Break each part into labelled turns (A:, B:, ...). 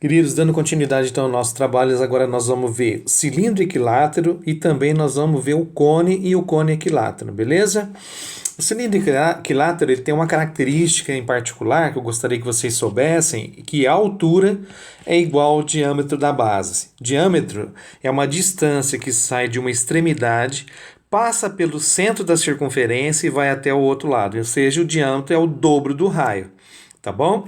A: Queridos, dando continuidade então ao nosso trabalho, agora nós vamos ver cilindro equilátero e também nós vamos ver o cone e o cone equilátero, beleza? O cilindro equilátero ele tem uma característica em particular que eu gostaria que vocês soubessem, que a altura é igual ao diâmetro da base. Diâmetro é uma distância que sai de uma extremidade, passa pelo centro da circunferência e vai até o outro lado, ou seja, o diâmetro é o dobro do raio, tá bom?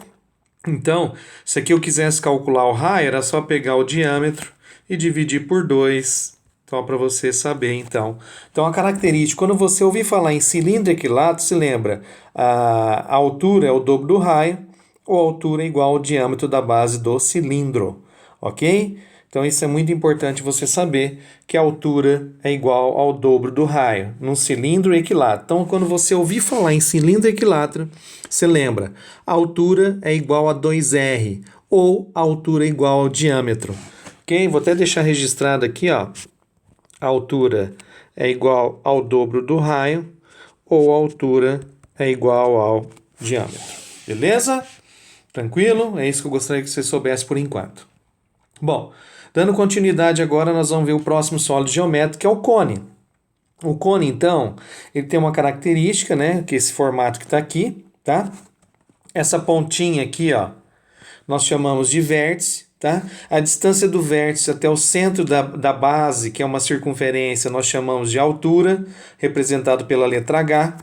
A: Então, se aqui eu quisesse calcular o raio, era só pegar o diâmetro e dividir por 2, só para você saber, então. Então, a característica, quando você ouvir falar em cilindro equilátero, se lembra, a altura é o dobro do raio, ou a altura é igual ao diâmetro da base do cilindro, ok? Então, isso é muito importante você saber que a altura é igual ao dobro do raio, num cilindro equilátero. Então, quando você ouvir falar em cilindro equilátero, você lembra, a altura é igual a 2R, ou a altura é igual ao diâmetro. Ok? Vou até deixar registrado aqui, ó. A altura é igual ao dobro do raio, ou a altura é igual ao diâmetro. Beleza? Tranquilo? É isso que eu gostaria que você soubesse por enquanto. Bom, dando continuidade agora, nós vamos ver o próximo sólido geométrico, que é o cone. O cone, então, ele tem uma característica, né? Que esse formato que está aqui, tá? Essa pontinha aqui, ó, nós chamamos de vértice, tá? A distância do vértice até o centro da base, que é uma circunferência, nós chamamos de altura, representado pela letra H.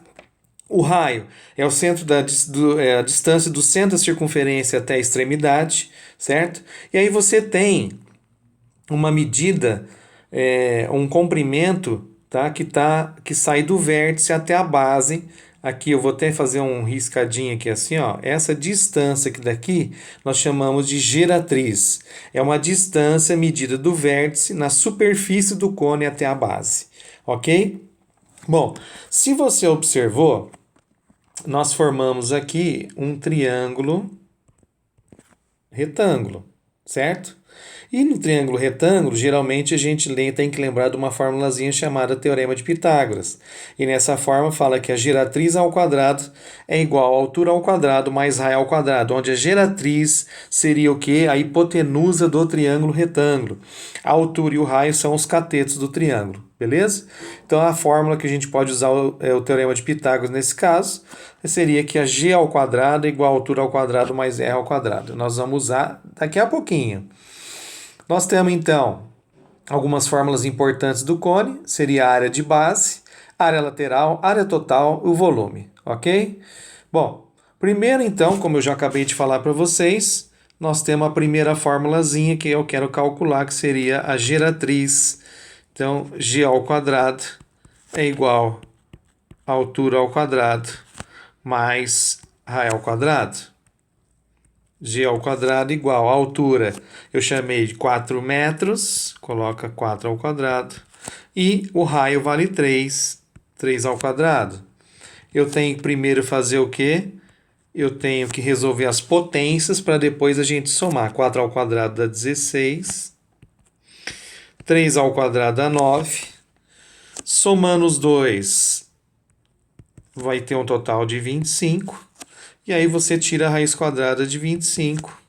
A: O raio é o centro a distância do centro da circunferência até a extremidade, certo? E aí você tem uma medida, um comprimento, tá? Que sai do vértice até a base. Aqui eu vou até fazer um riscadinho aqui assim, ó. Essa distância aqui daqui nós chamamos de geratriz. É uma distância medida do vértice na superfície do cone até a base, ok? Bom, se você observou, nós formamos aqui um triângulo retângulo, certo? E no triângulo retângulo, geralmente a gente tem que lembrar de uma formulazinha chamada Teorema de Pitágoras. E nessa forma fala que a geratriz ao quadrado é igual à altura ao quadrado mais raio ao quadrado, onde a geratriz seria o quê? A hipotenusa do triângulo retângulo. A altura e o raio são os catetos do triângulo, beleza? Então a fórmula que a gente pode usar é o Teorema de Pitágoras nesse caso, seria que a g ao quadrado é igual à altura ao quadrado mais r ao quadrado. Nós vamos usar daqui a pouquinho. Nós temos, então, algumas fórmulas importantes do cone, seria a área de base, área lateral, área total e o volume, ok? Bom, primeiro, então, como eu já acabei de falar para vocês, nós temos a primeira formulazinha que eu quero calcular, que seria a geratriz. Então, g ao quadrado é igual a altura ao quadrado mais raio ao quadrado. G ao quadrado igual a altura, eu chamei de 4 metros, coloca 4 ao quadrado, e o raio vale 3, 3 ao quadrado. Eu tenho que primeiro fazer o quê? Eu tenho que resolver as potências para depois a gente somar. 4 ao quadrado dá 16, 3 ao quadrado dá 9, somando os dois vai ter um total de 25. E aí você tira a raiz quadrada de 25.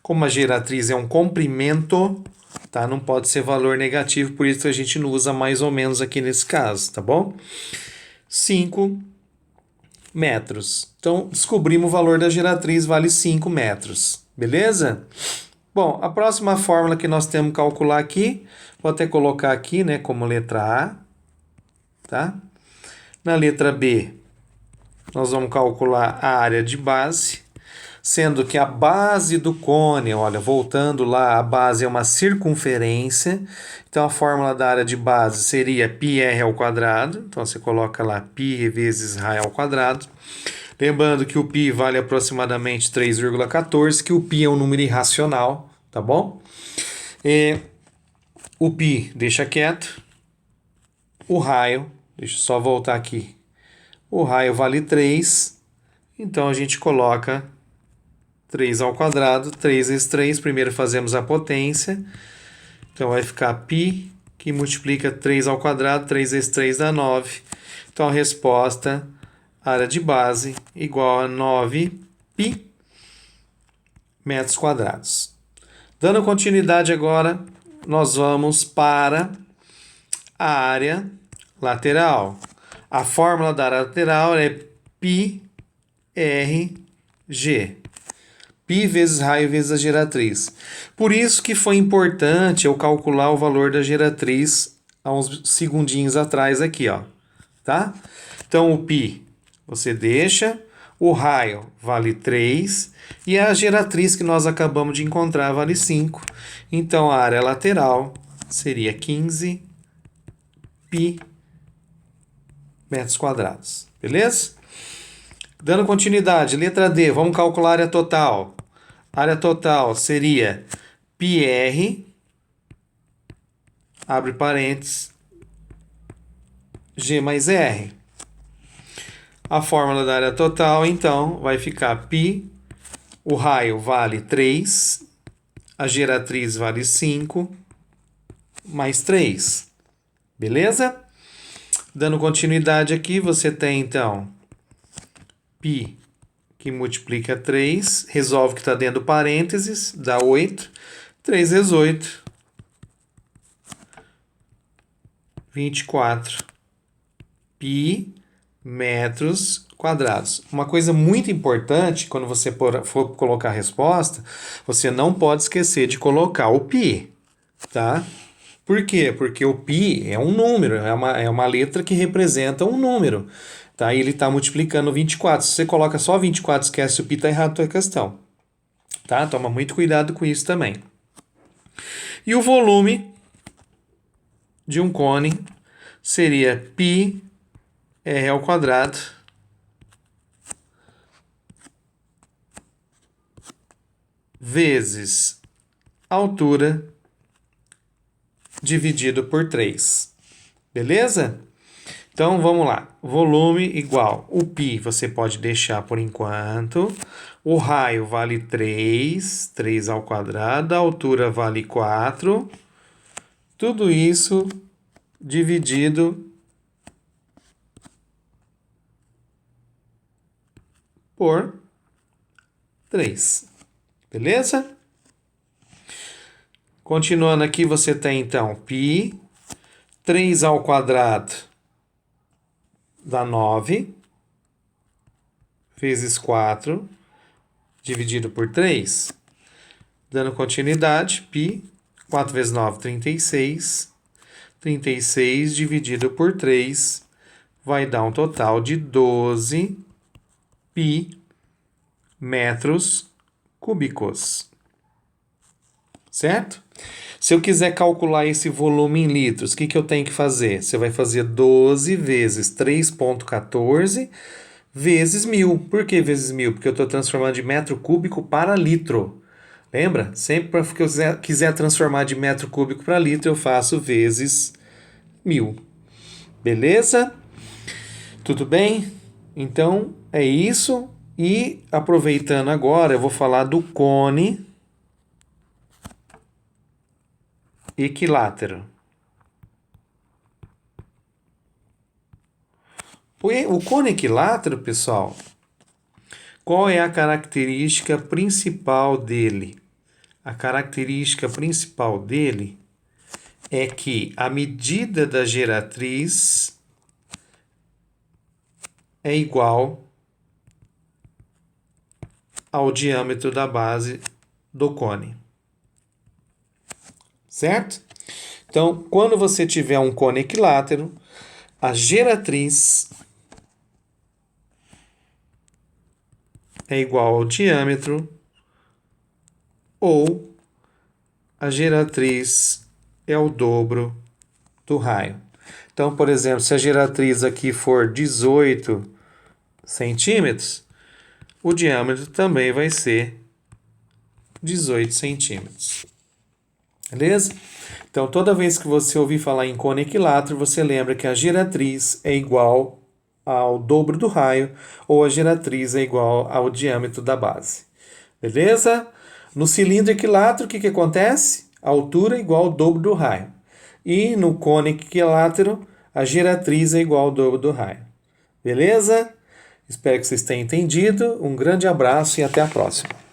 A: Como a geratriz é um comprimento, tá? Não pode ser valor negativo, por isso a gente não usa mais ou menos aqui nesse caso, tá bom? 5 metros. Então, descobrimos o valor da geratriz, vale 5 metros. Beleza? Bom, a próxima fórmula que nós temos que calcular aqui, vou até colocar aqui, né, como letra A, tá? Na letra B, nós vamos calcular a área de base, sendo que a base do cone, olha, voltando lá, a base é uma circunferência, então a fórmula da área de base seria πr ao quadrado, então você coloca lá π vezes raio ao quadrado, lembrando que o π vale aproximadamente 3,14, que o π é um número irracional, tá bom? O π deixa quieto, o raio, deixa eu só voltar aqui, o raio vale 3, então a gente coloca 3 ao quadrado, 3 vezes 3, primeiro fazemos a potência, então vai ficar π, que multiplica 3 ao quadrado, 3 vezes 3 dá 9, então a resposta, área de base, igual a 9π metros quadrados. Dando continuidade agora, nós vamos para a área lateral. A fórmula da área lateral é πr G. Π vezes raio vezes a geratriz. Por isso que foi importante eu calcular o valor da geratriz há uns segundinhos atrás aqui, ó. Tá? Então, o π você deixa, o raio vale 3 e a geratriz que nós acabamos de encontrar vale 5. Então, a área lateral seria 15 π metros quadrados. Beleza? Dando continuidade, letra D, vamos calcular a área total. A área total seria πr, abre parênteses, G mais R. A fórmula da área total, então, vai ficar π, o raio vale 3, a geratriz vale 5, mais 3. Beleza? Dando continuidade aqui, você tem, então, π, que multiplica 3, resolve que está dentro do parênteses, dá 8. 3 vezes 8, 24 π metros quadrados. Uma coisa muito importante, quando você for colocar a resposta, você não pode esquecer de colocar o π, tá? Por quê? Porque o π é um número, é uma letra que representa um número, tá? E ele está multiplicando 24. Se você coloca só 24 e esquece o π, está errado a tua questão, tá? Toma muito cuidado com isso também. E o volume de um cone seria πr ao quadrado vezes a altura dividido por 3. Beleza? Então, vamos lá. Volume igual. O π você pode deixar por enquanto. O raio vale 3, 3 ao quadrado. A altura vale 4. Tudo isso dividido por 3. Beleza? Continuando aqui, você tem, então, π, 3 ao quadrado dá 9, vezes 4, dividido por 3. Dando continuidade, π, 4 vezes 9, 36. 36 dividido por 3 vai dar um total de 12 π metros cúbicos. Certo? Se eu quiser calcular esse volume em litros, o que eu tenho que fazer? Você vai fazer 12 vezes 3,14 vezes 1.000. Por que vezes 1.000? Porque eu estou transformando de metro cúbico para litro. Lembra? Sempre que eu quiser transformar de metro cúbico para litro, eu faço vezes 1.000. Beleza? Tudo bem? Então, é isso. E aproveitando agora, eu vou falar do cone equilátero. O cone equilátero, pessoal, qual é a característica principal dele? A característica principal dele é que a medida da geratriz é igual ao diâmetro da base do cone. Certo? Então, quando você tiver um cone equilátero, a geratriz é igual ao diâmetro ou a geratriz é o dobro do raio. Então, por exemplo, se a geratriz aqui for 18 centímetros, o diâmetro também vai ser 18 centímetros. Beleza? Então, toda vez que você ouvir falar em cone equilátero, você lembra que a geratriz é igual ao dobro do raio ou a geratriz é igual ao diâmetro da base. Beleza? No cilindro equilátero, o que acontece? A altura é igual ao dobro do raio. E no cone equilátero, a geratriz é igual ao dobro do raio. Beleza? Espero que vocês tenham entendido. Um grande abraço e até a próxima.